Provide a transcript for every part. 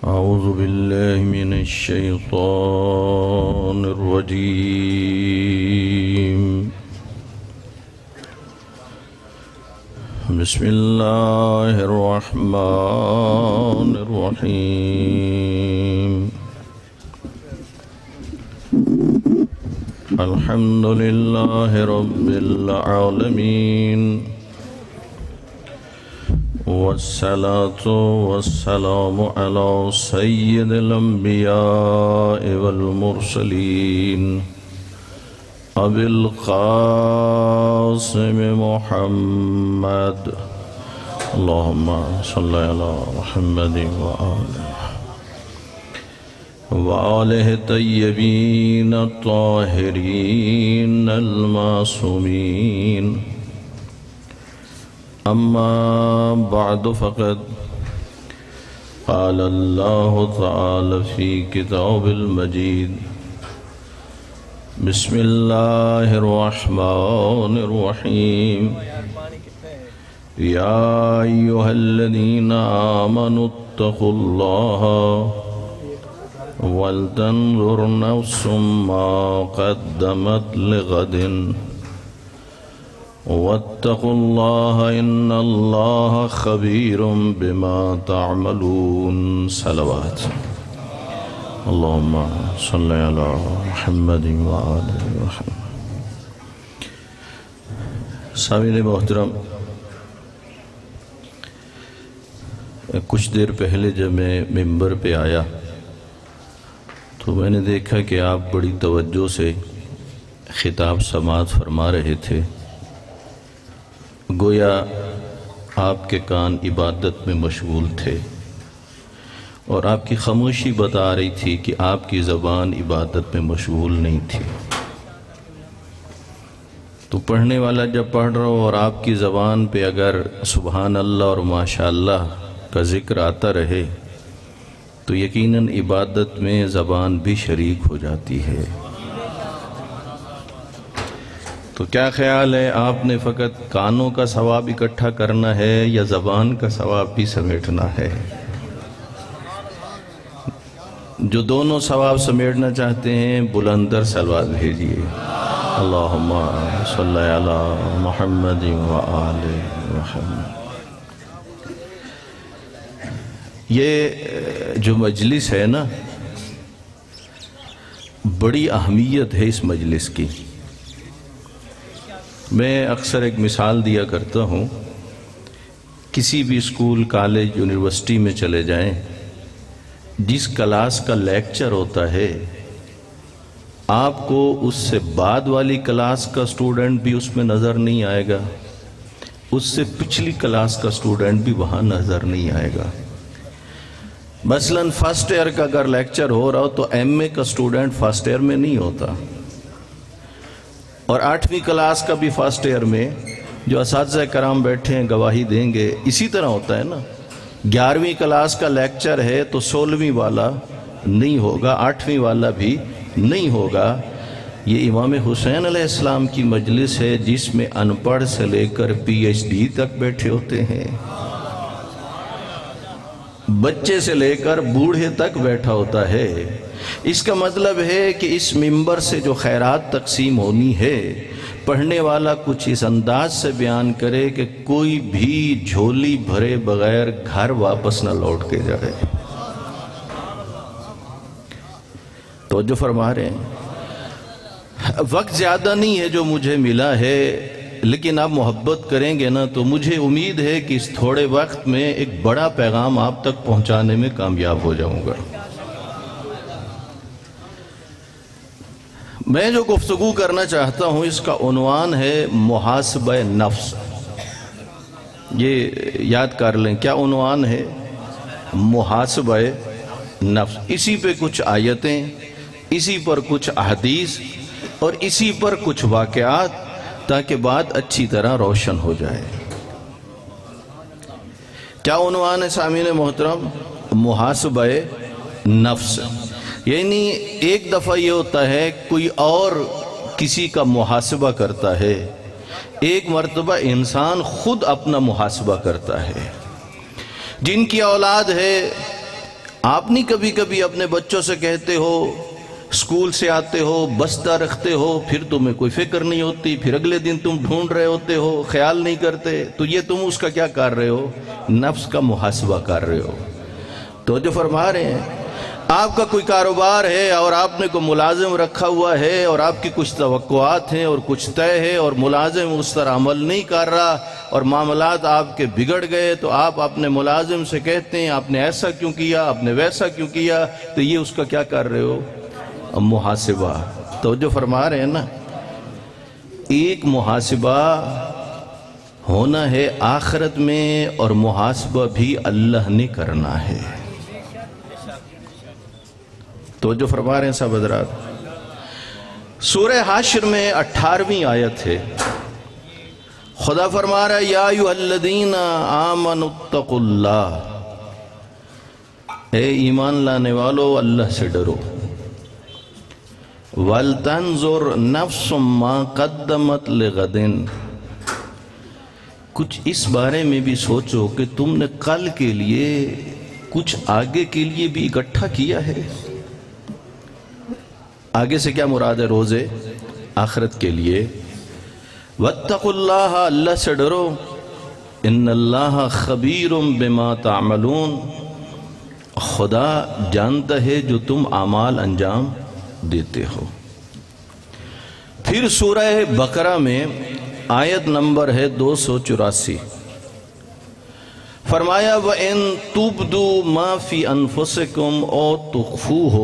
أعوذ بالله من الشيطان الرجيم بسم الله الرحمن الرحيم الحمد لله رب العالمين والصلاة والسلام على سيد الأنبياء والمرسلين أبي القاسم محمد اللهم صل على محمد وآله الطيبين الطاهرين المعصومين أما بعد فقد قال الله تعالى في كتاب المجيد بسم الله الرحمن الرحيم يا أيها الذين آمنوا اتقوا الله ولتنظر نفس ما قدمت لغد واتقوا الله إن الله خبير بما تعملون صلوات اللهم صل على محمد وآل محمد سامعین محترم، کچھ دیر پہلے جب میں ممبر پہ آیا تو میں نے دیکھا کہ آپ بڑی توجہ سے خطاب سماعت فرما رہے تھے، گویا آپ کے کان عبادت میں مشغول تھے، اور آپ کی خاموشی بتا رہی تھی کہ آپ کی زبان عبادت میں مشغول نہیں تھی۔ تو پڑھنے والا جب پڑھ رہا ہو اور آپ کی زبان پہ اگر سبحان اللہ اور ماشاءاللہ کا ذکر آتا رہے تو یقیناً عبادت میں زبان بھی شریک ہو جاتی ہے۔ تو کیا خیال ہے، آپ نے فقط کانوں کا ثواب اکٹھا کرنا ہے یا زبان کا ثواب بھی سمیٹنا ہے؟ جو دونوں ثواب سمیٹنا چاہتے ہیں بلندر صلوات بھیجیے، اللہم صلی علی محمد وآل محمد۔ یہ جو مجلس ہے نا، بڑی اہمیت ہے اس مجلس کی۔ میں اکثر ایک مثال دیا کرتا ہوں، کسی بھی اسکول، کالج، یونیورسٹی میں چلے جائیں، جس کلاس کا لیکچر ہوتا ہے آپ کو اس سے بعد والی کلاس کا سٹوڈنٹ بھی اس میں نظر نہیں آئے گا، اس سے پچھلی کلاس کا سٹوڈنٹ بھی وہاں نظر نہیں آئے گا۔ مثلاً فرسٹ ایئر کا اگر لیکچر ہو رہا ہو تو ایم اے کا سٹوڈنٹ فرسٹ ایئر میں نہیں ہوتا، اور 8ویں کلاس کا بھی فرسٹ ایئر میں جو اساتذہ کرام بیٹھے ہیں گواہی دیں گے۔ اسی طرح ہوتا ہے نا، 11ویں کلاس کا لیکچر ہے تو 16ویں والا نہیں ہوگا، 8ویں والا بھی نہیں ہوگا۔ یہ امام حسین علیہ السلام کی مجلس ہے جس میں ان پڑھ سے لے کر پی ایچ ڈی تک بیٹھے ہوتے ہیں، بچے سے لے کر بوڑھے تک بیٹھا ہوتا ہے۔ اس کا مطلب ہے کہ اس ممبر سے جو خیرات تقسیم ہونی ہے، پڑھنے والا کچھ اس انداز سے بیان کرے کہ کوئی بھی جھولی بھرے بغیر گھر واپس نہ لوٹ کے جائے۔ توجہ فرما رہے ہیں؟ وقت زیادہ نہیں ہے جو مجھے ملا ہے، لیکن آپ محبت کریں گے نا تو مجھے امید ہے کہ اس تھوڑے وقت میں ایک بڑا پیغام آپ تک پہنچانے میں کامیاب ہو جاؤں گا۔ میں جو گفتگو کرنا چاہتا ہوں اس کا عنوان ہے محاسبہ نفس۔ یہ یاد کر لیں، کیا عنوان ہے؟ محاسبہ نفس۔ اسی پہ کچھ آیتیں، اسی پر کچھ احادیث اور اسی پر کچھ واقعات، تاکہ بات اچھی طرح روشن ہو جائے۔ کیا عنوان ہے سامعین محترم؟ محاسبہ نفس۔ یعنی ایک دفعہ یہ ہوتا ہے کوئی اور کسی کا محاسبہ کرتا ہے، ایک مرتبہ انسان خود اپنا محاسبہ کرتا ہے. جن کی اولاد ہے، آپ نہیں کبھی کبھی اپنے بچوں سے کہتے ہو، اسکول سے آتے ہو، بستہ رکھتے ہو، پھر تمہیں کوئی فکر نہیں ہوتی، پھر اگلے دن تم ڈھونڈ رہے ہوتے ہو، خیال نہیں کرتے، تو یہ تم اس کا کیا کر رہے ہو؟ نفس کا محاسبہ کر رہے ہو. تو جو فرما رہے ہیں، آپ کا کوئی کاروبار ہے اور آپ نے کوئی ملازم رکھا ہوا ہے اور آپ کی کچھ توقعات ہیں اور کچھ طے ہے اور ملازم اس طرح عمل نہیں کر رہا اور معاملات آپ کے بگڑ گئے، تو آپ اپنے ملازم سے کہتے ہیں آپ نے ایسا کیوں کیا، آپ نے ویسا کیوں کیا، تو یہ اس کا کیا کر رہے ہو؟ محاسبہ. تو جو فرما رہے ہیں نا، ایک محاسبہ ہونا ہے آخرت میں، اور محاسبہ بھی اللہ نے کرنا ہے. تو جو فرما رہے ہیں صاحب حضرات، سورہ حشر میں 18ویں آیت ہے. خدا فرما رہا ہے یا ایھا الذین آمنوا اتقوا اللہ، اے ایمان لانے والو اللہ سے ڈرو. وَلْتَنْظُرْ نَفْسٌ مَا قَدَّمَتْ لِغَدٍ، کچھ اس بارے میں بھی سوچو کہ تم نے کل کے لیے کچھ آگے کے لیے بھی اکٹھا کیا ہے. آگے سے کیا مراد ہے؟ روزے آخرت کے لیے. وَاتَّقُوا اللَّهَ، اللہ سے ڈرو. إِنَّ اللَّهَ خَبِيرٌ بِمَا تَعْمَلُونَ، خدا جانتا ہے جو تم اعمال انجام دیتے ہو. پھر سورہ بقرہ میں آیت نمبر ہے 284، فرمایا وَإِن تُبْدُوا مَا فِي أَنفُسِكُمْ أَوْ تُخْفُوهُ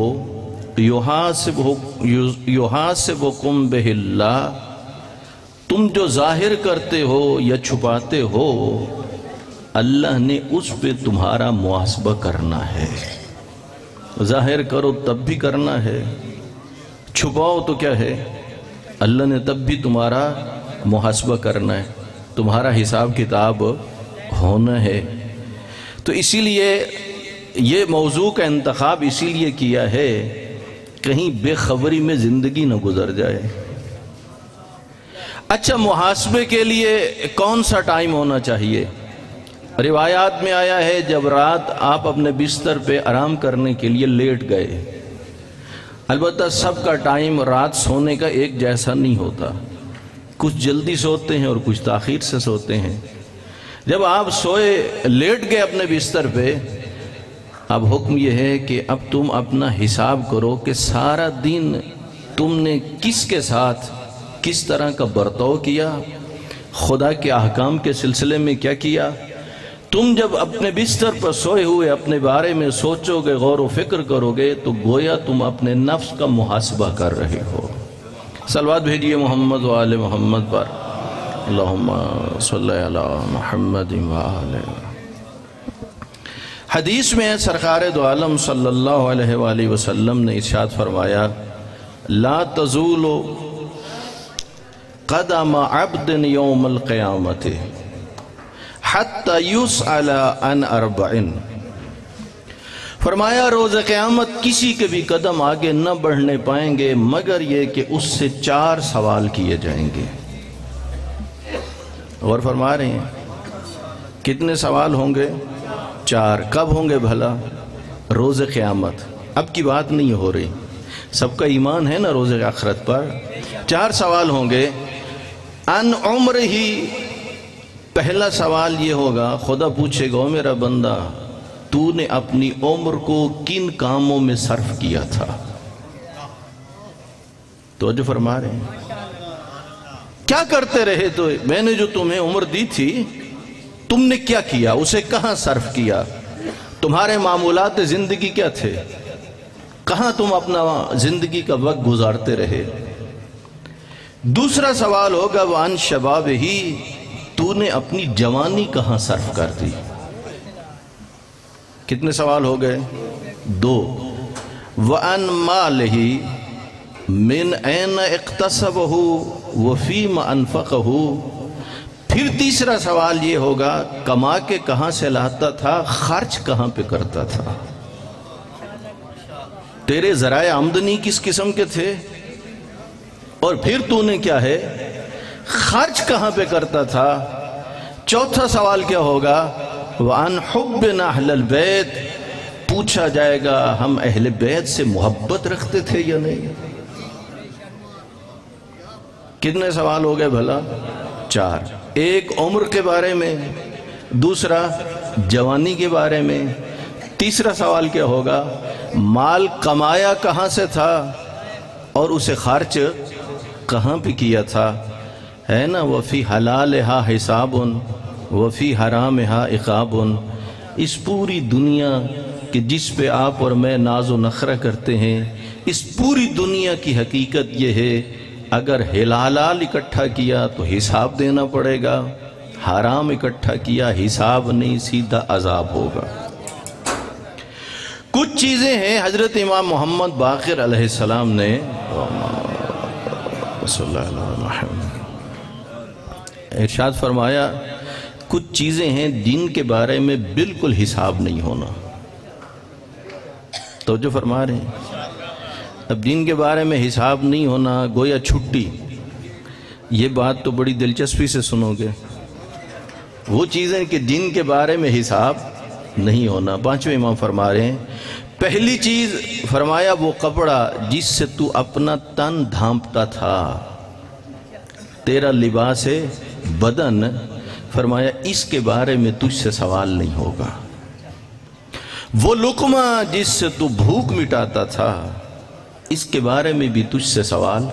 يُحَاسِبُكُمْ بِهِ اللَّهُ، تم جو ظاہر کرتے ہو یا چھپاتے ہو، اللہ نے اس پہ تمہارا محاسبہ کرنا ہے. ظاہر کرو تب بھی کرنا ہے، چھپاؤ تو کیا ہے؟ اللہ نے تب بھی تمہارا محاسبہ کرنا ہے، تمہارا حساب کتاب ہونا ہے. تو اسی لیے یہ موضوع کا انتخاب اسی لیے کیا ہے کہیں بے خبری میں زندگی نہ گزر جائے. اچھا، محاسبے کے لیے کون سا ٹائم ہونا چاہیے؟ روایات میں آیا ہے جب رات آپ اپنے بستر پہ آرام کرنے کے لیے لیٹ گئے. البتہ سب کا ٹائم رات سونے کا ایک جیسا نہیں ہوتا، کچھ جلدی سوتے ہیں اور کچھ تاخیر سے سوتے ہیں. جب آپ سوئے لیٹ گئے اپنے بستر پہ، اب حکم یہ ہے کہ اب تم اپنا حساب کرو کہ سارا دن تم نے کس کے ساتھ کس طرح کا برتاؤ کیا، خدا کے احکام کے سلسلے میں کیا کیا. تم جب اپنے بستر پر سوئے ہوئے اپنے بارے میں سوچو گے، غور و فکر کرو گے، تو گویا تم اپنے نفس کا محاسبہ کر رہے ہو. صلوات بھیجئے محمد و آل محمد پر. اللہم صلی علی محمد و آل. حدیث میں سرکار دو عالم صلی اللہ علیہ وآلہ وسلم نے ارشاد فرمایا لا تزول قدم عبد یوم القیامت حتی یسأل عن اربع، فرمایا روز قیامت کسی کے بھی قدم آگے نہ بڑھنے پائیں گے مگر یہ کہ اس سے 4 سوال کیے جائیں گے. اور فرما رہے ہیں کتنے سوال ہوں گے؟ 4. کب ہوں گے بھلا؟ روز قیامت. اب کی بات نہیں ہو رہی، سب کا ایمان ہے نا روز آخرت پر. 4 سوال ہوں گے. ان عمر ہی، پہلا سوال یہ ہوگا، خدا پوچھے گا میرا بندہ تو نے اپنی عمر کو کن کاموں میں صرف کیا تھا؟ تو جو فرما رہے ہیں کیا کرتے رہے؟ تو میں نے جو تمہیں عمر دی تھی تم نے کیا کیا، اسے کہاں صرف کیا؟ تمہارے معمولات زندگی کیا تھے؟ کہاں تم اپنا زندگی کا وقت گزارتے رہے؟ دوسرا سوال ہوگا وَعَنْ شَبَابِهِ، تو نے اپنی جوانی کہاں صرف کر دی؟ کتنے سوال ہو گئے؟ 2. وَعَنْ مَالِهِ مِنْ أَيْنَ اقْتَسَبَهُ وَفِيمَ أَنْفَقَهُ، پھر تیسرا سوال یہ ہوگا کما کے کہاں سے لاتا تھا، خرچ کہاں پہ کرتا تھا، تیرے ذرائع آمدنی کس قسم کے تھے، اور پھر تو نے کیا ہے خرچ کہاں پہ کرتا تھا؟ چوتھا سوال کیا ہوگا؟ وَعَنْ حُبِّنَا أَهْلَ الْبَيْتِ، پوچھا جائے گا ہم اہل بیت سے محبت رکھتے تھے یا نہیں؟ کتنے سوال ہو گئے بھلا؟ 4۔ ایک عمر کے بارے میں، دوسرا جوانی کے بارے میں، تیسرا سوال کیا ہوگا؟ مال کمایا کہاں سے تھا اور اسے خرچ کہاں پہ کیا تھا؟ ہے نا وَفِي حَلَالِهَا حِسَابٌ وَفِي حَرَامِهَا عِقَابٌ۔ اس پوری دنیا کہ جس پہ آپ اور میں ناز و نخرہ کرتے ہیں، اس پوری دنیا کی حقیقت یہ ہے، اگر حلال اکٹھا کیا تو حساب دینا پڑے گا، حرام اکٹھا کیا حساب نہیں، سیدھا عذاب ہوگا۔ کچھ چیزیں ہیں حضرت امام محمد باقر علیہ السلام نے صلی اللہ علیہ وسلم ارشاد فرمایا، کچھ چیزیں ہیں جن کے بارے میں بالکل حساب نہیں ہونا۔ توجہ فرما رہے ہیں؟ اب جن کے بارے میں حساب نہیں ہونا گویا چھٹی، یہ بات تو بڑی دلچسپی سے سنو گے۔ وہ چیزیں کہ جن کے بارے میں حساب نہیں ہونا۔ 5ویں امام فرما رہے ہیں، پہلی چیز فرمایا وہ کپڑا جس سے تو اپنا تن ڈھانپتا تھا، تیرا لباس بدن، فرمایا اس کے بارے میں تجھ سے سوال نہیں ہوگا۔ وہ لقمہ جس سے تو بھوک مٹاتا تھا، اس کے بارے میں بھی تجھ سے سوال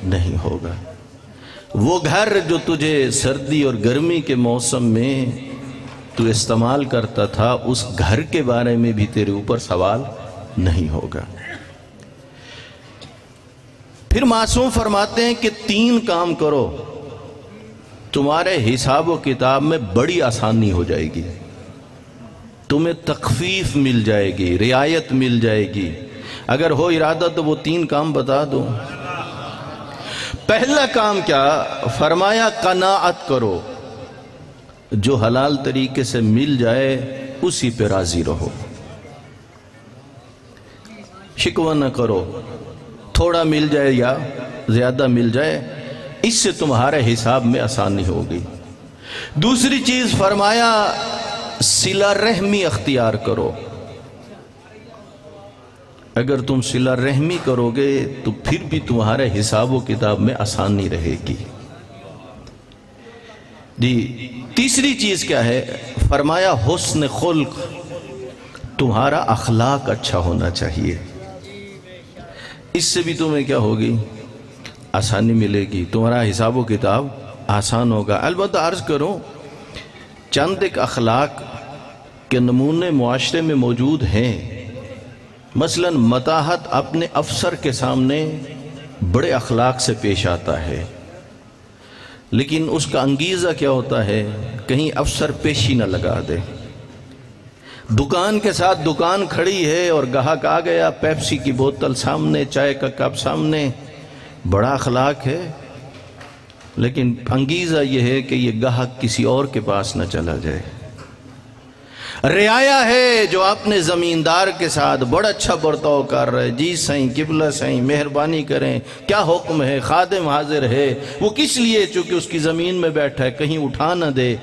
نہیں ہوگا۔ وہ گھر جو تجھے سردی اور گرمی کے موسم میں تو استعمال کرتا تھا، اس گھر کے بارے میں بھی تیرے اوپر سوال نہیں ہوگا۔ پھر معصوم فرماتے ہیں کہ 3 کام کرو، تمہارے حساب و کتاب میں بڑی آسانی ہو جائے گی، تمہیں تخفیف مل جائے گی، رعایت مل جائے گی۔ اگر ہو ارادہ تو وہ 3 کام بتا دو۔ پہلا کام کیا؟ فرمایا قناعت کرو، جو حلال طریقے سے مل جائے اسی پہ راضی رہو، شکوہ نہ کرو، تھوڑا مل جائے یا زیادہ مل جائے، اس سے تمہارے حساب میں آسانی ہوگی۔ دوسری چیز فرمایا صلہ رحمی اختیار کرو، اگر تم صلہ رحمی کرو گے تو پھر بھی تمہارے حساب و کتاب میں آسانی رہے گی۔ جی تیسری چیز کیا ہے؟ فرمایا حسن خلق، تمہارا اخلاق اچھا ہونا چاہیے، اس سے بھی تمہیں کیا ہوگی؟ آسانی ملے گی، تمہارا حساب و کتاب آسان ہوگا۔ البتہ عرض کروں، چند ایک اخلاق کے نمونے معاشرے میں موجود ہیں، مثلا متاحت اپنے افسر کے سامنے بڑے اخلاق سے پیش آتا ہے، لیکن اس کا انگیزہ کیا ہوتا ہے؟ کہیں افسر پیشی نہ لگا دے۔ دکان کے ساتھ دکان کھڑی ہے اور گاہک آ گیا، پیپسی کی بوتل سامنے، چائے کا کپ سامنے، بڑا اخلاق ہے، لیکن انگیزہ یہ ہے کہ یہ گاہک کسی اور کے پاس نہ چلا جائے۔ رعایا ہے جو اپنے زمیندار کے ساتھ بڑا اچھا برتاؤ کر رہے، جی سائیں، قبلہ سائیں، مہربانی کریں، کیا حکم ہے، خادم حاضر ہے، وہ کس لیے؟ چونکہ اس کی زمین میں بیٹھا ہے، کہیں اٹھا نہ دے۔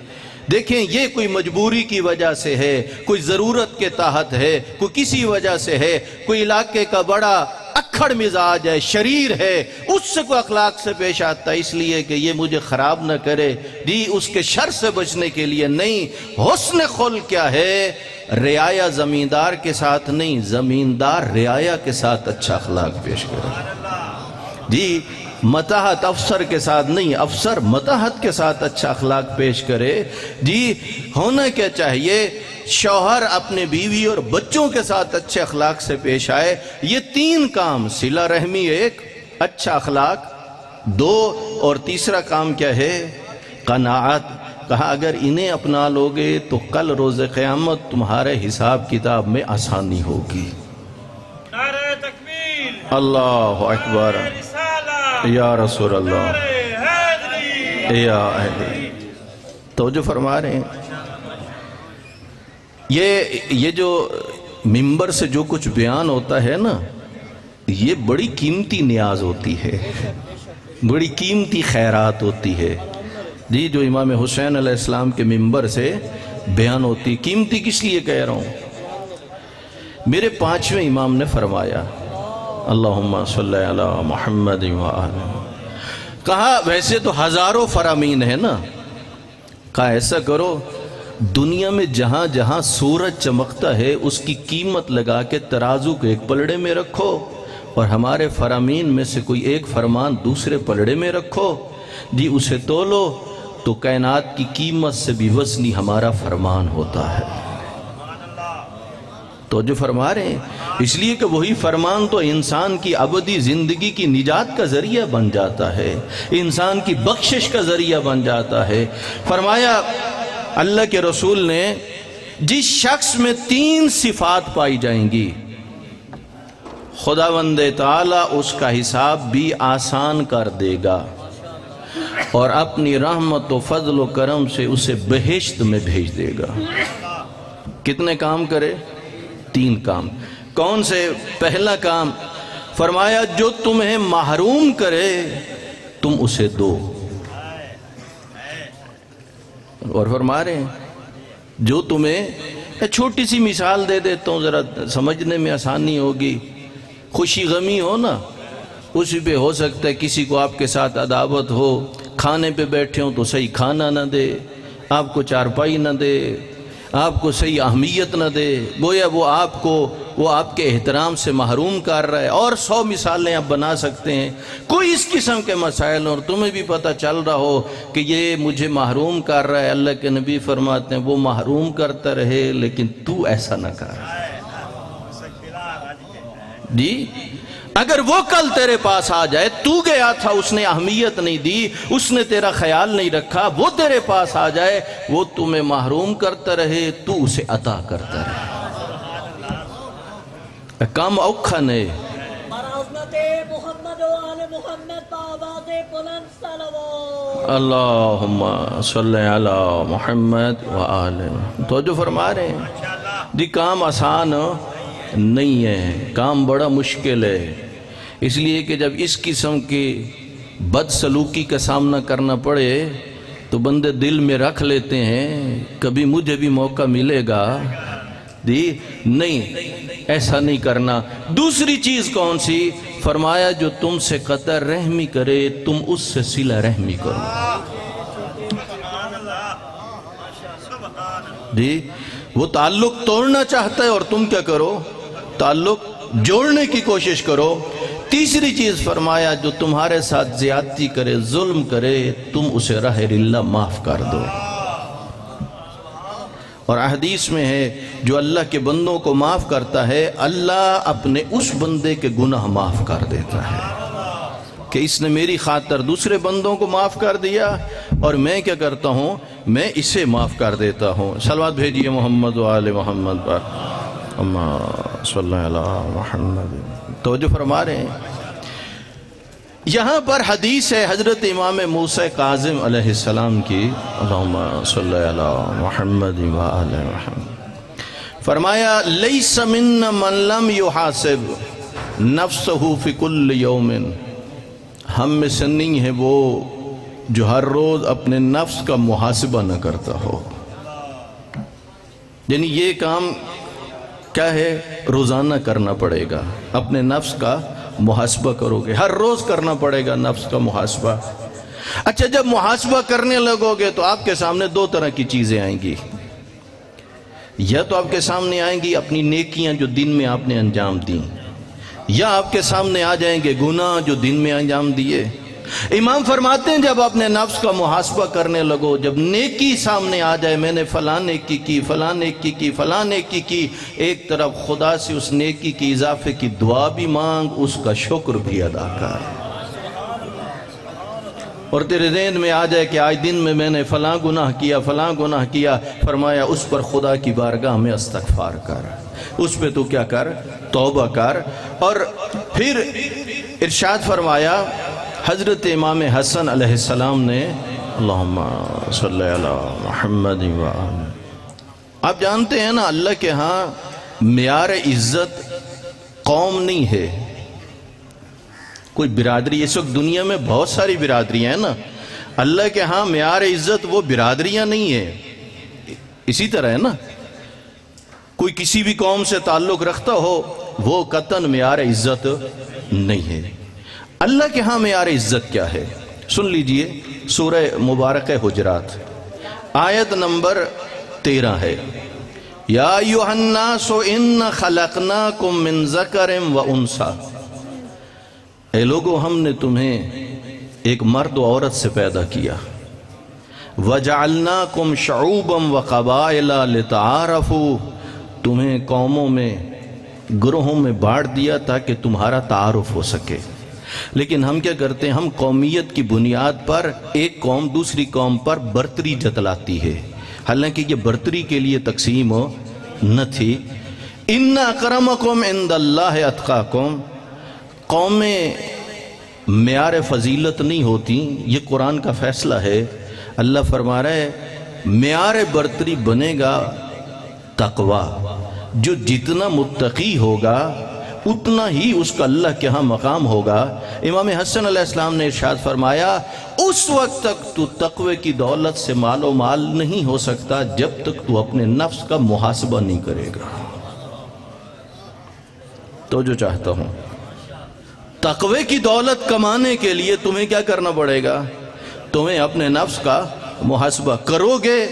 دیکھیں یہ کوئی مجبوری کی وجہ سے ہے، کوئی ضرورت کے تحت ہے، کوئی کسی وجہ سے ہے، کوئی علاقے کا بڑا اکھڑ مزاج ہے، شریر ہے، اس سے کوئی اخلاق سے پیش آتا ہے اس لیے کہ یہ مجھے خراب نہ کرے، جی اس کے شر سے بچنے کے لیے نہیں۔ حسن خلق کیا ہے؟ رعایا زمیندار کے ساتھ نہیں، زمیندار رعایا کے ساتھ اچھا اخلاق پیش کرے۔ جی متاحت افسر کے ساتھ نہیں، افسر متاحت کے ساتھ اچھا اخلاق پیش کرے۔ جی ہونا کیا چاہیے؟ شوہر اپنے بیوی اور بچوں کے ساتھ اچھے اخلاق سے پیش آئے۔ یہ 3 کام، صلہ رحمی 1، اچھا اخلاق 2، اور تیسرا کام کیا ہے؟ قناعت۔ کہا اگر انہیں اپنا لوگے تو کل روز قیامت تمہارے حساب کتاب میں آسانی ہوگی۔ نعرہ تکبیر، اللہ اکبر، یا رسول اللہ، یا اہل توجہ فرما رہے ہیں۔ یہ جو منبر سے جو کچھ بیان ہوتا ہے نا، یہ بڑی قیمتی نیاز ہوتی ہے۔ بڑی قیمتی خیرات ہوتی ہے جی، جو امام حسین علیہ السلام کے منبر سے بیان ہوتی. قیمتی کس لیے کہہ رہا ہوں؟ میرے 5ویں امام نے فرمایا اللہم صلی علی محمد وآلہ. کہا ویسے تو ہزاروں فرامین ہیں نا، کہا ایسا کرو دنیا میں جہاں جہاں سورج چمکتا ہے اس کی قیمت لگا کے ترازو کو ایک پلڑے میں رکھو، اور ہمارے فرامین میں سے کوئی ایک فرمان دوسرے پلڑے میں رکھو جی، اسے تولو تو کائنات کی قیمت سے بھی وزنی ہمارا فرمان ہوتا ہے. تو جو فرما رہے ہیں اس لیے کہ وہی فرمان تو انسان کی ابدی زندگی کی نجات کا ذریعہ بن جاتا ہے، انسان کی بخشش کا ذریعہ بن جاتا ہے. فرمایا اللہ کے رسول نے جس شخص میں 3 صفات پائی جائیں گی خداوند تعالیٰ اس کا حساب بھی آسان کر دے گا اور اپنی رحمت و فضل و کرم سے اسے بہشت میں بھیج دے گا. کتنے کام کرے؟ 3 کام. کون سے؟ پہلا کام فرمایا جو تمہیں محروم کرے تم اسے دو. اور فرما رہے ہیں جو تمہیں، چھوٹی سی مثال دے دیتا ہوں ذرا سمجھنے میں آسانی ہوگی. خوشی غمی ہو نا، اسی پہ ہو سکتا ہے کسی کو آپ کے ساتھ عداوت ہو، کھانے پہ بیٹھے ہوں تو صحیح کھانا نہ دے، آپ کو چارپائی نہ دے، آپ کو صحیح اہمیت نہ دے، گویا وہ آپ کے احترام سے محروم کر رہا ہے. اور 100 مثالیں آپ بنا سکتے ہیں. کوئی اس قسم کے مسائل اور تمہیں بھی پتہ چل رہا ہو کہ یہ مجھے محروم کر رہا ہے، اللہ کے نبی فرماتے ہیں وہ محروم کرتا رہے لیکن تو ایسا نہ کر جی. اگر وہ کل تیرے پاس آ جائے، تو گیا تھا اس نے اہمیت نہیں دی، اس نے تیرا خیال نہیں رکھا، وہ تیرے پاس آ جائے، وہ تمہیں محروم کرتا رہے، تو اسے عطا کرتا رہے. کام اوکھا نے اللہم صلی علی محمد وآلہ. تو جو فرما رہے ہیں جی کام آسان نہیں ہے، کام بڑا مشکل ہے. اس لیے کہ جب اس قسم کی بد سلوکی کا سامنا کرنا پڑے تو بندے دل میں رکھ لیتے ہیں کبھی مجھے بھی موقع ملے گا جی. نہیں، ایسا نہیں کرنا. دوسری چیز کون سی؟ فرمایا جو تم سے قطع رحمی کرے تم اس سے صلہ رحمی کرو جی. وہ تعلق توڑنا چاہتا ہے اور تم کیا کرو؟ تعلق جوڑنے کی کوشش کرو. تیسری چیز فرمایا جو تمہارے ساتھ زیادتی کرے، ظلم کرے، تم اسے راہ اللہ معاف کر دو. اور حدیث میں ہے جو اللہ کے بندوں کو معاف کرتا ہے اللہ اپنے اس بندے کے گناہ معاف کر دیتا ہے کہ اس نے میری خاطر دوسرے بندوں کو معاف کر دیا اور میں کیا کرتا ہوں، میں اسے معاف کر دیتا ہوں. صلوات بھیجئے محمد و آل محمد پر اللہم صلی علی محمد. توجہ فرما رہے ہیں یہاں پر حدیث ہے حضرت امام موسیٰ کاظم علیہ السلام کی اللہم صلی علی محمد و آل محمد. فرمایا لیس من من لم یحاسب نفسہ فی کل یوم. ہم میں سے نہیں ہے وہ جو ہر روز اپنے نفس کا محاسبہ نہ کرتا ہو. یعنی یہ کام کیا ہے؟ روزانہ کرنا پڑے گا. اپنے نفس کا محاسبہ کرو گے، ہر روز کرنا پڑے گا نفس کا محاسبہ. اچھا جب محاسبہ کرنے لگو گے تو آپ کے سامنے 2 طرح کی چیزیں آئیں گی. یا تو آپ کے سامنے آئیں گی اپنی نیکیاں جو دن میں آپ نے انجام دیں، یا آپ کے سامنے آ جائیں گے گناہ جو دن میں انجام دیے. امام فرماتے ہیں جب اپنے نفس کا محاسبہ کرنے لگو، جب نیکی سامنے آ جائے، میں نے فلاں نیکی کی، فلاں نیکی کی، فلاں نیکی کی، ایک طرف خدا سے اس نیکی کی اضافے کی دعا بھی مانگ، اس کا شکر بھی ادا کر. اور تیرے ذہن میں آ جائے کہ آج دن میں نے فلاں گناہ کیا، فلاں گناہ کیا، فرمایا اس پر خدا کی بارگاہ میں استغفار کر، اس پہ تو کیا کر؟ توبہ کر. اور پھر ارشاد فرمایا حضرت امام حسن علیہ السلام نے اللہم صلی علی محمد و آلہ. آپ جانتے ہیں نا اللہ کے ہاں معیار عزت قوم نہیں ہے، کوئی برادری، اس وقت دنیا میں بہت ساری برادریاں ہیں نا، اللہ کے ہاں معیار عزت وہ برادریاں نہیں ہے، اسی طرح ہے نا، کوئی کسی بھی قوم سے تعلق رکھتا ہو وہ قطعاً معیار عزت نہیں ہے۔ اللہ کے ہاں معیار عزت کیا ہے؟ سن لیجئے، سورہ مبارک حجرات آیت نمبر 13 ہے، یا ایھا الناس انا خلقناکم من ذکر و انثی، اے لوگو ہم نے تمہیں ایک مرد و عورت سے پیدا کیا، وجعلناکم شعوبا و قبائل لتعارفوا، تمہیں قوموں میں گروہوں میں بانٹ دیا تاکہ تمہارا تعارف ہو سکے۔ لیکن ہم کیا کرتے ہیں؟ ہم قومیت کی بنیاد پر ایک قوم دوسری قوم پر برتری جتلاتی ہے، حالانکہ یہ برتری کے لیے تقسیم نہ تھی۔ ان اکرمکم عند اللہ اتقاکم، قومیں معیار فضیلت نہیں ہوتی، یہ قرآن کا فیصلہ ہے۔ اللہ فرما رہا ہے معیار برتری بنے گا تقوی، جو جتنا متقی ہوگا اتنا ہی اس کا اللہ کے ہاں مقام ہوگا۔ امام حسن علیہ السلام نے ارشاد فرمایا اس وقت تک تو تقوی کی دولت سے مال و مال نہیں ہو سکتا جب تک تو اپنے نفس کا محاسبہ نہیں کرے گا۔ تو جو چاہتا ہوں، تقوی کی دولت کمانے کے لیے تمہیں کیا کرنا پڑے گا؟ تمہیں اپنے نفس کا محاسبہ کرو گے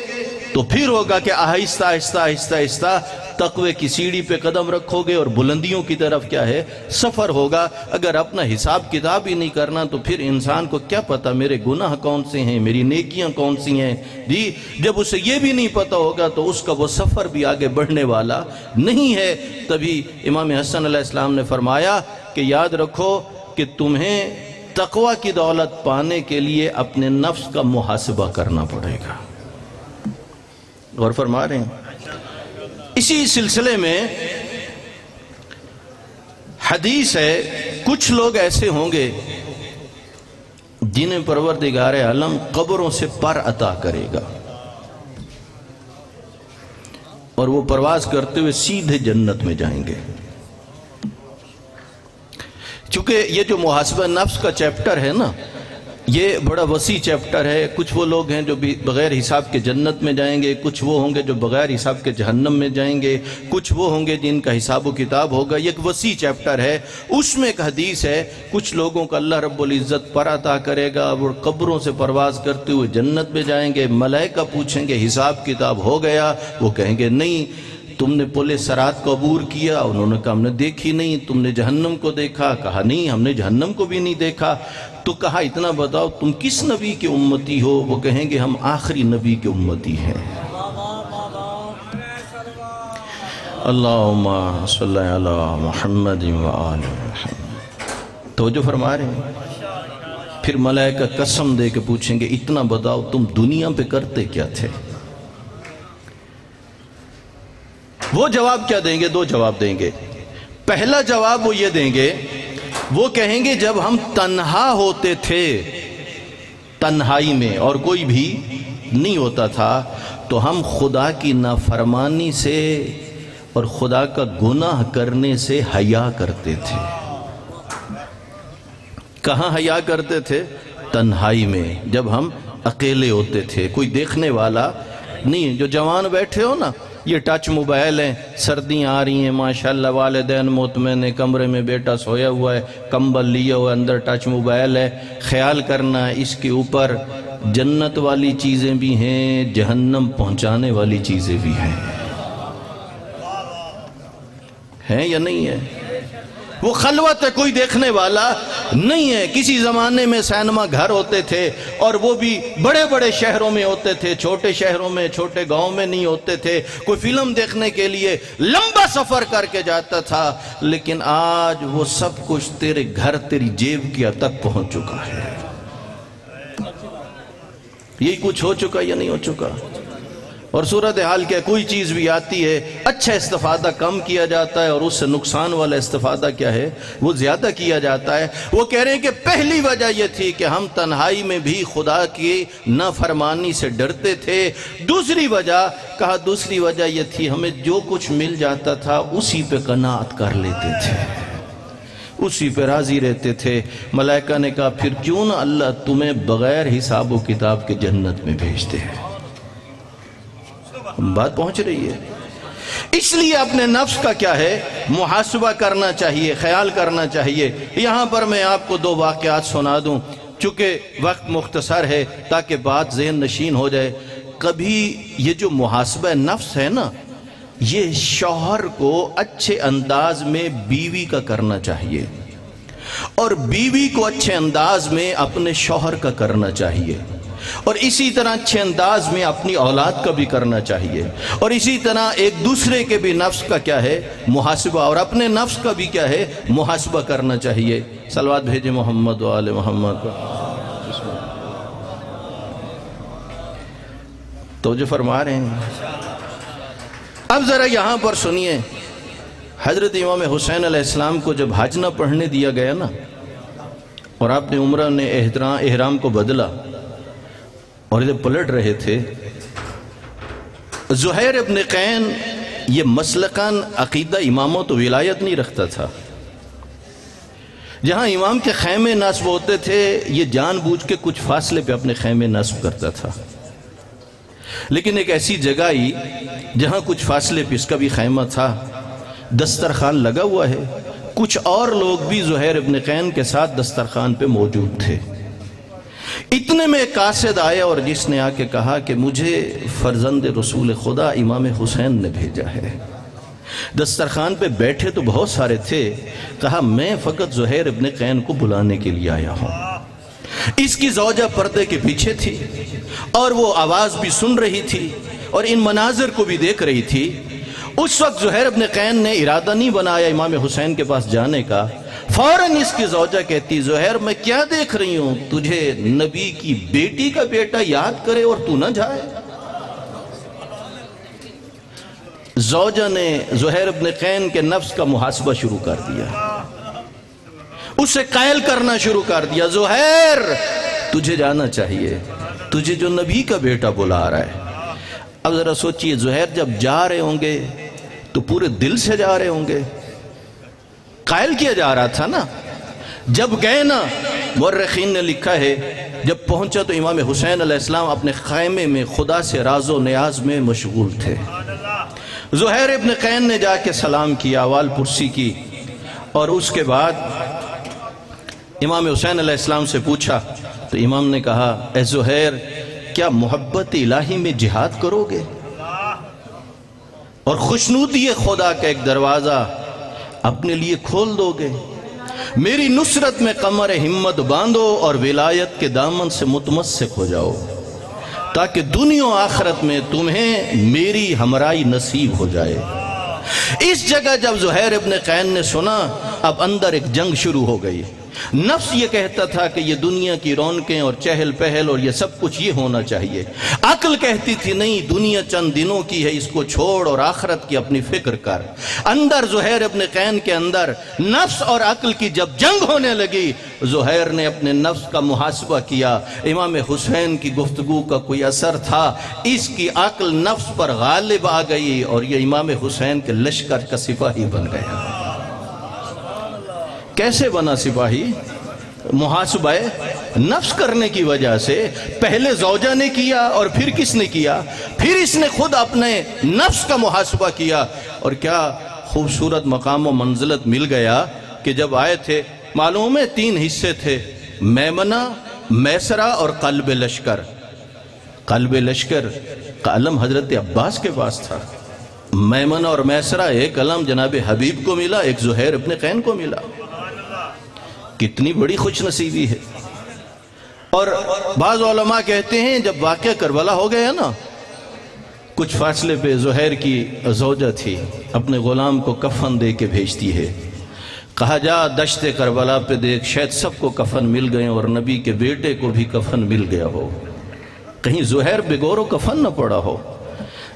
تو پھر ہوگا کہ آہستہ آہستہ آہستہ آہستہ تقوی کی سیڑھی پہ قدم رکھو گے اور بلندیوں کی طرف کیا ہے سفر ہوگا۔ اگر اپنا حساب کتاب ہی نہیں کرنا تو پھر انسان کو کیا پتا میرے گناہ کون سے ہیں، میری نیکیاں کون سی ہیں جی؟ جب اسے یہ بھی نہیں پتا ہوگا تو اس کا وہ سفر بھی آگے بڑھنے والا نہیں ہے۔ تبھی امام حسن علیہ السلام نے فرمایا کہ یاد رکھو کہ تمہیں تقوی کی دولت پانے کے لیے اپنے نفس کا محاسبہ کرنا پڑے گا۔ غور فرما رہے ہیں؟ اسی سلسلے میں حدیث ہے، کچھ لوگ ایسے ہوں گے جنہیں پروردگار عالم قبروں سے پر عطا کرے گا اور وہ پرواز کرتے ہوئے سیدھے جنت میں جائیں گے۔ چونکہ یہ جو محاسبہ نفس کا چیپٹر ہے نا، یہ بڑا وسیع چیپٹر ہے۔ کچھ وہ لوگ ہیں جو بغیر حساب کے جنت میں جائیں گے، کچھ وہ ہوں گے جو بغیر حساب کے جہنم میں جائیں گے، کچھ وہ ہوں گے جن کا حساب و کتاب ہوگا۔ یہ ایک وسیع چیپٹر ہے، اس میں ایک حدیث ہے کچھ لوگوں کو اللہ رب العزت پر عطا کرے گا، وہ قبروں سے پرواز کرتے ہوئے جنت میں جائیں گے۔ ملائکہ پوچھیں گے حساب کتاب ہو گیا؟ وہ کہیں گے نہیں۔ تم نے پل صراط کو عبور کیا؟ انہوں نے کہا ہم نے دیکھی نہیں۔ تم نے جہنم کو دیکھا؟ کہا نہیں ہم نے جہنم کو بھی نہیں دیکھا۔ تو کہا اتنا بتاؤ تم کس نبی کے امتی ہو؟ وہ کہیں گے ہم آخری نبی کے امتی ہیں۔ اللہم صلی علی محمد و آل محمد۔ توجہ فرما رہے ہیں؟ پھر ملائکہ قسم دے کے پوچھیں گے اتنا بتاؤ تم دنیا پہ کرتے کیا تھے؟ وہ جواب کیا دیں گے؟ دو جواب دیں گے۔ پہلا جواب وہ یہ دیں گے، وہ کہیں گے جب ہم تنہا ہوتے تھے، تنہائی میں اور کوئی بھی نہیں ہوتا تھا، تو ہم خدا کی نافرمانی سے اور خدا کا گناہ کرنے سے حیا کرتے تھے۔ کہاں حیا کرتے تھے؟ تنہائی میں، جب ہم اکیلے ہوتے تھے، کوئی دیکھنے والا نہیں۔ جو جوان بیٹھے ہو نا، یہ ٹچ موبائل ہیں، سردیاں آ رہی ہیں ماشاءاللہ، والدین مطمئن ہیں، کمرے میں بیٹا سویا ہوا ہے، کمبل لیا ہوا ہے، اندر ٹچ موبائل ہے۔ خیال کرنا اس کے اوپر جنت والی چیزیں بھی ہیں، جہنم پہنچانے والی چیزیں بھی ہیں یا نہیں ہے؟ وہ خلوت ہے، کوئی دیکھنے والا نہیں ہے۔ کسی زمانے میں سینما گھر ہوتے تھے اور وہ بھی بڑے بڑے شہروں میں ہوتے تھے، چھوٹے شہروں میں چھوٹے گاؤں میں نہیں ہوتے تھے۔ کوئی فلم دیکھنے کے لیے لمبا سفر کر کے جاتا تھا، لیکن آج وہ سب کچھ تیرے گھر تیری جیب کی تک پہنچ چکا ہے۔ یہی کچھ ہو چکا یا نہیں ہو چکا؟ اور صورتحال کیا، کوئی چیز بھی آتی ہے اچھا استفادہ کم کیا جاتا ہے اور اس سے نقصان والا استفادہ کیا ہے وہ زیادہ کیا جاتا ہے۔ وہ کہہ رہے ہیں کہ پہلی وجہ یہ تھی کہ ہم تنہائی میں بھی خدا کی نافرمانی سے ڈرتے تھے۔ دوسری وجہ کہا، دوسری وجہ یہ تھی ہمیں جو کچھ مل جاتا تھا اسی پہ قناعت کر لیتے تھے، اسی پہ راضی رہتے تھے۔ ملائکہ نے کہا پھر کیوں نہ اللہ تمہیں بغیر حساب و کتاب کے جنت میں بھیجتے ہیں۔ بات پہنچ رہی ہے؟ اس لیے اپنے نفس کا کیا ہے، محاسبہ کرنا چاہیے، خیال کرنا چاہیے۔ یہاں پر میں آپ کو 2 واقعات سنا دوں، چونکہ وقت مختصر ہے تاکہ بات ذہن نشین ہو جائے۔ کبھی یہ جو محاسبہ نفس ہے نا، یہ شوہر کو اچھے انداز میں بیوی کا کرنا چاہیے، اور بیوی کو اچھے انداز میں اپنے شوہر کا کرنا چاہیے، اور اسی طرح اچھے انداز میں اپنی اولاد کا بھی کرنا چاہیے، اور اسی طرح ایک دوسرے کے بھی نفس کا کیا ہے، محاسبہ، اور اپنے نفس کا بھی کیا ہے، محاسبہ کرنا چاہیے۔ صلوات بھیجیں محمد و آل محمد۔ توجہ فرما رہے ہیں؟ اب ذرا یہاں پر سنیے، حضرت امام حسین علیہ السلام کو جب حج نہ پڑھنے دیا گیا نا، اور آپ نے عمرہ نے احرام کو بدلا اور ادھر پلٹ رہے تھے، زہیر ابن قین یہ مسلکاً عقیدہ امامت و ولایت نہیں رکھتا تھا۔ جہاں امام کے خیمے نصب ہوتے تھے، یہ جان بوجھ کے کچھ فاصلے پہ اپنے خیمے نصب کرتا تھا، لیکن ایک ایسی جگہ ہی جہاں کچھ فاصلے پہ اس کا بھی خیمہ تھا، دسترخوان لگا ہوا ہے، کچھ اور لوگ بھی زہیر ابن قین کے ساتھ دسترخوان پہ موجود تھے۔ اتنے میں ایک قاصد آیا اور جس نے آ کے کہا کہ مجھے فرزند رسول خدا امام حسین نے بھیجا ہے۔ دسترخوان پہ بیٹھے تو بہت سارے تھے، کہا میں فقط زہیر ابن قین کو بلانے کے لیے آیا ہوں۔ اس کی زوجہ پردے کے پیچھے تھی اور وہ آواز بھی سن رہی تھی اور ان مناظر کو بھی دیکھ رہی تھی۔ اس وقت زہیر ابن قین نے ارادہ نہیں بنایا امام حسین کے پاس جانے کا، فوراً اس کی زوجہ کہتی زہیر میں کیا دیکھ رہی ہوں، تجھے نبی کی بیٹی کا بیٹا یاد کرے اور تو نہ جائے۔ زوجہ نے زہیر ابن قین کے نفس کا محاسبہ شروع کر دیا، اسے قائل کرنا شروع کر دیا، زہیر تجھے جانا چاہیے، تجھے جو نبی کا بیٹا بلا رہا ہے۔ اب ذرا سوچئے، زہیر جب جا رہے ہوں گے تو پورے دل سے جا رہے ہوں گے، قائل کیا جا رہا تھا نا۔ جب گئے نا، مورخین نے لکھا ہے جب پہنچا تو امام حسین علیہ السلام اپنے خیمے میں خدا سے راز و نیاز میں مشغول تھے۔ زہیر ابن قین نے جا کے سلام کیا، احوال پرسی کی، اور اس کے بعد امام حسین علیہ السلام سے پوچھا تو امام نے کہا اے زہیر کیا محبت الہی میں جہاد کرو گے اور خوشنودی خدا کا ایک دروازہ اپنے لیے کھول دو گے؟ میری نصرت میں قمر ہمت باندھو اور ولایت کے دامن سے متمسک ہو جاؤ تاکہ دنیا و آخرت میں تمہیں میری ہمراہی نصیب ہو جائے۔ اس جگہ جب زہیر ابن قین نے سنا، اب اندر ایک جنگ شروع ہو گئی۔ نفس یہ کہتا تھا کہ یہ دنیا کی رونقیں اور چہل پہل اور یہ سب کچھ یہ ہونا چاہیے۔ عقل کہتی تھی نہیں، دنیا چند دنوں کی ہے، اس کو چھوڑ اور آخرت کی اپنی فکر کر۔ اندر زہیر ابن قین کے اندر نفس اور عقل کی جب جنگ ہونے لگی، زہیر نے اپنے نفس کا محاسبہ کیا، امام حسین کی گفتگو کا کوئی اثر تھا، اس کی عقل نفس پر غالب آ گئی اور یہ امام حسین کے لشکر کا سپاہی بن گیا۔ کیسے بنا سپاہی؟ محاسبہ نفس کرنے کی وجہ سے۔ پہلے زوجہ نے کیا اور پھر کس نے کیا؟ پھر اس نے خود اپنے نفس کا محاسبہ کیا، اور کیا خوبصورت مقام و منزلت مل گیا کہ جب آئے تھے، معلوم ہے 3 حصے تھے، میمنہ، میسرہ اور قلب لشکر۔ قلب لشکر کا علم حضرت عباس کے پاس تھا، میمنہ اور میسرہ ایک علم جناب حبیب کو ملا، ایک زہیر ابن قین کو ملا۔ کتنی بڑی خوش نصیبی ہے۔ اور بعض علماء کہتے ہیں جب واقعہ کربلا ہو گیا نا، کچھ فاصلے پہ زہیر کی زوجہ تھی، اپنے غلام کو کفن دے کے بھیجتی ہے، کہا جا دشت کربلا پہ دیکھ، شاید سب کو کفن مل گئے اور نبی کے بیٹے کو بھی کفن مل گیا ہو، کہیں زہیر بغور و کفن نہ پڑا ہو۔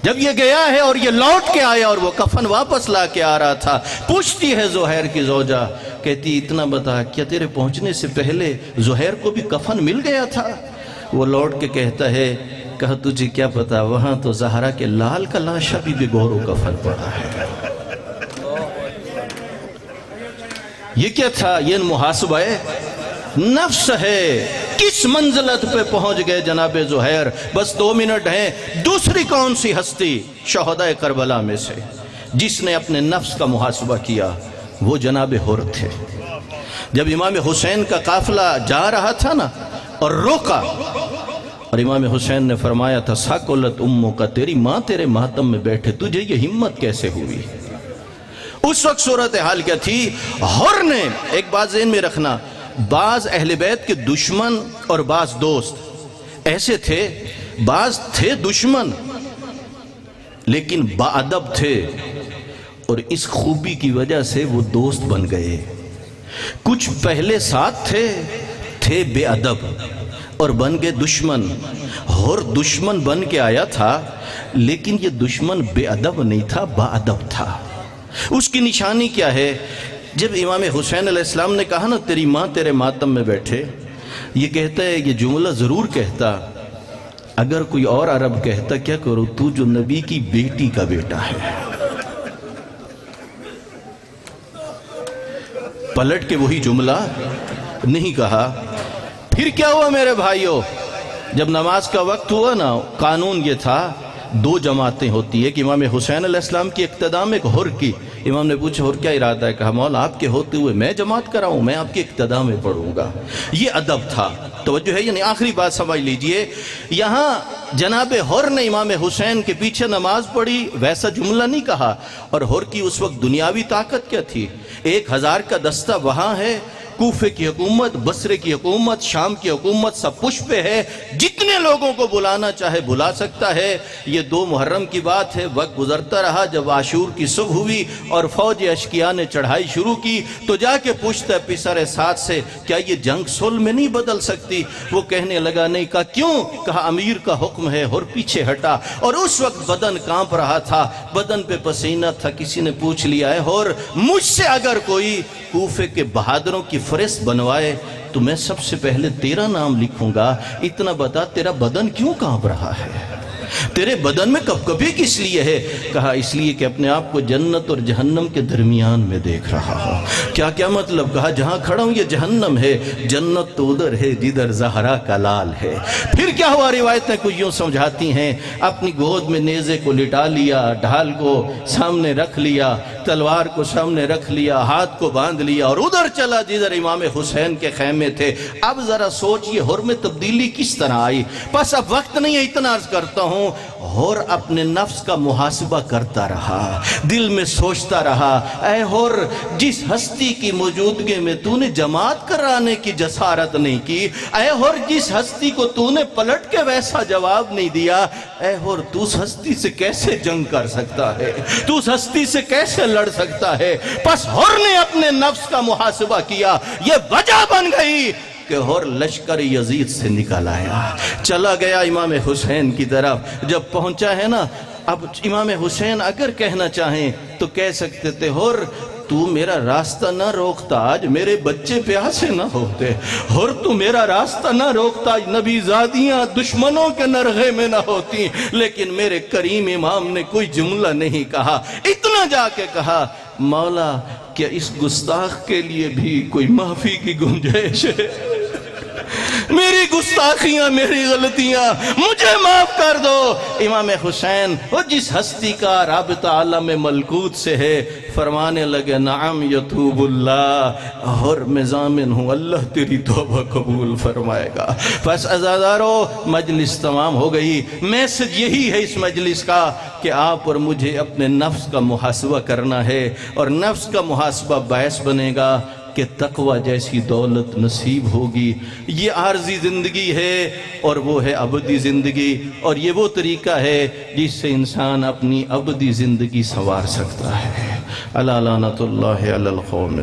جب یہ گیا ہے اور یہ لوٹ کے آیا اور وہ کفن واپس لا کے آ رہا تھا، پوچھتی ہے زہیر کی زوجہ، کہتی اتنا بتا کیا تیرے پہنچنے سے پہلے زہیر کو بھی کفن مل گیا تھا؟ وہ لوٹ کے کہتا ہے، کہا تجھے کیا پتا، وہاں تو زہرا کے لال کا لاشا بھی بغور و کفن پڑا ہے۔ یہ کیا تھا؟ یہ محاسبہ نفس ہے۔ کس منزلت پہ پہنچ گئے جناب زہیر؟ بس 2 منٹ ہیں۔ دوسری کون سی ہستی شہدائے کربلا میں سے جس نے اپنے نفس کا محاسبہ کیا؟ وہ جناب حر تھے۔ جب امام حسین کا قافلہ جا رہا تھا نا اور روکا، اور امام حسین نے فرمایا تھا ساکولت امو کا، تیری ماں تیرے ماتم میں بیٹھے، تجھے یہ ہمت کیسے ہوئی؟ اس وقت صورتحال کیا تھی؟ حر نے، ایک بات ذہن میں رکھنا، بعض اہل بیت کے دشمن اور بعض دوست ایسے تھے، بعض تھے دشمن لیکن باادب تھے، اور اس خوبی کی وجہ سے وہ دوست بن گئے۔ کچھ پہلے ساتھ تھے بے ادب اور بن گئے دشمن۔ اور دشمن بن کے آیا تھا لیکن یہ دشمن بے ادب نہیں تھا، باادب تھا۔ اس کی نشانی کیا ہے؟ جب امام حسین علیہ السلام نے کہا نا تیری ماں تیرے ماتم میں بیٹھے، یہ کہتا ہے، یہ جملہ ضرور کہتا اگر کوئی اور عرب کہتا کیا کرو تو جو نبی کی بیٹی کا بیٹا ہے، پلٹ کے وہی جملہ نہیں کہا۔ پھر کیا ہوا میرے بھائیوں؟ جب نماز کا وقت ہوا نا، قانون یہ تھا 2 جماعتیں ہوتی ہے کہ امام حسین علیہ السلام کی اقتداء میں ایک حر کی۔ امام نے پوچھا حر کیا ارادہ ہے؟ کہا مولا آپ کے ہوتے ہوئے میں جماعت کراؤں، میں آپ کی اقتداء میں پڑھوں گا۔ یہ ادب تھا، توجہ ہے؟ یعنی آخری بات سمجھ لیجئے، یہاں جناب حر نے امام حسین کے پیچھے نماز پڑھی، ویسا جملہ نہیں کہا۔ اور حر کی اس وقت دنیاوی طاقت کیا تھی؟ 1000 کا دستہ وہاں ہے، کوفے کی حکومت، بصرے کی حکومت، شام کی حکومت سب پش پہ ہے، جتنے لوگوں کو بلانا چاہے بلا سکتا ہے۔ یہ 2 محرم کی بات ہے، وقت گزرتا رہا، جب عاشور کی صبح ہوئی اور فوج اشقیاء نے چڑھائی شروع کی تو جا کے پوچھتا ہے پسر ساتھ سے کیا یہ جنگ صلح میں نہیں بدل سکتی؟ وہ کہنے لگا نہیں۔ کہا کیوں؟ کہا امیر کا حکم ہے۔ حر پیچھے ہٹا اور اس وقت بدن کانپ رہا تھا، بدن پہ پسینہ تھا۔ کسی نے پوچھ لیا ہے حر مجھ سے اگر کوئی کوفے کے بہادروں کی فہرست بنوائے تو میں سب سے پہلے تیرا نام لکھوں گا۔ اتنا بتا تیرا بدن کیوں کانپ رہا ہے؟ تیرے بدن میں کب کبھی کس لیے ہے؟ کہا اس لیے کہ اپنے آپ کو جنت اور جہنم کے درمیان میں دیکھ رہا ہوں۔ کیا کیا مطلب؟ کہا جہاں کھڑا ہوں یہ جہنم ہے، جنت تو ادھر ہے جدھر زہرا کا لال ہے۔ پھر کیا ہوا؟ روایتیں کچھ یوں سمجھاتی ہیں، اپنی گود میں نیزے کو لٹا لیا، ڈھال کو سامنے رکھ لیا، تلوار کو سامنے رکھ لیا، ہاتھ کو باندھ لیا اور ادھر چلا جدھر امام حسین کے خیمے تھے۔ اب ذرا سوچئے حر میں تبدیلی کس طرح آئی؟ بس اب وقت نہیں ہے، اتنا عرض کرتا ہوں، حر اپنے نفس کا محاسبہ کرتا رہا، دل میں سوچتا رہا، اے حر جس ہستی کی موجودگی میں تو نے جماعت کرانے کی جسارت نہیں کی، اے حر جس ہستی کو تو نے پلٹ کے ویسا جواب نہیں دیا، اے حر تو اس ہستی سے کیسے جنگ کر سکتا ہے؟ تو اس ہستی سے کیسے لڑ سکتا ہے؟ پس حر نے اپنے نفس کا محاسبہ کیا، یہ وجہ بن گئی کہ حر لشکر یزید سے نکل آیا، چلا گیا امام حسین کی طرف۔ جب پہنچا ہے نا، اب امام حسین اگر کہنا چاہیں تو کہہ سکتے تھے حر تو میرا راستہ نہ روکتا آج میرے بچے پیاسے نہ ہوتے، حر تو میرا راستہ نہ روکتا آج نبی زادیاں دشمنوں کے نرغے میں نہ ہوتی، لیکن میرے کریم امام نے کوئی جملہ نہیں کہا۔ اتنا جا کے کہا مولا کیا اس گستاخ کے لیے بھی کوئی معافی کی گنجائش ہے؟ میری گستاخیاں، میری غلطیاں مجھے معاف کر دو۔ امام حسین وہ جس ہستی کا رابطہ عالم ملکوت سے ہے، فرمانے لگے نعم یتوب اللہ، اور میں ضامن ہوں اللہ تیری توبہ قبول فرمائے گا۔ پس عزادارو مجلس تمام ہو گئی۔ میسج یہی ہے اس مجلس کا کہ آپ اور مجھے اپنے نفس کا محاسبہ کرنا ہے، اور نفس کا محاسبہ باعث بنے گا کہ تقوی جیسی دولت نصیب ہوگی۔ یہ عارضی زندگی ہے اور وہ ہے ابدی زندگی، اور یہ وہ طریقہ ہے جس سے انسان اپنی ابدی زندگی سنوار سکتا ہے۔ الا لعنت اللہ علی القوم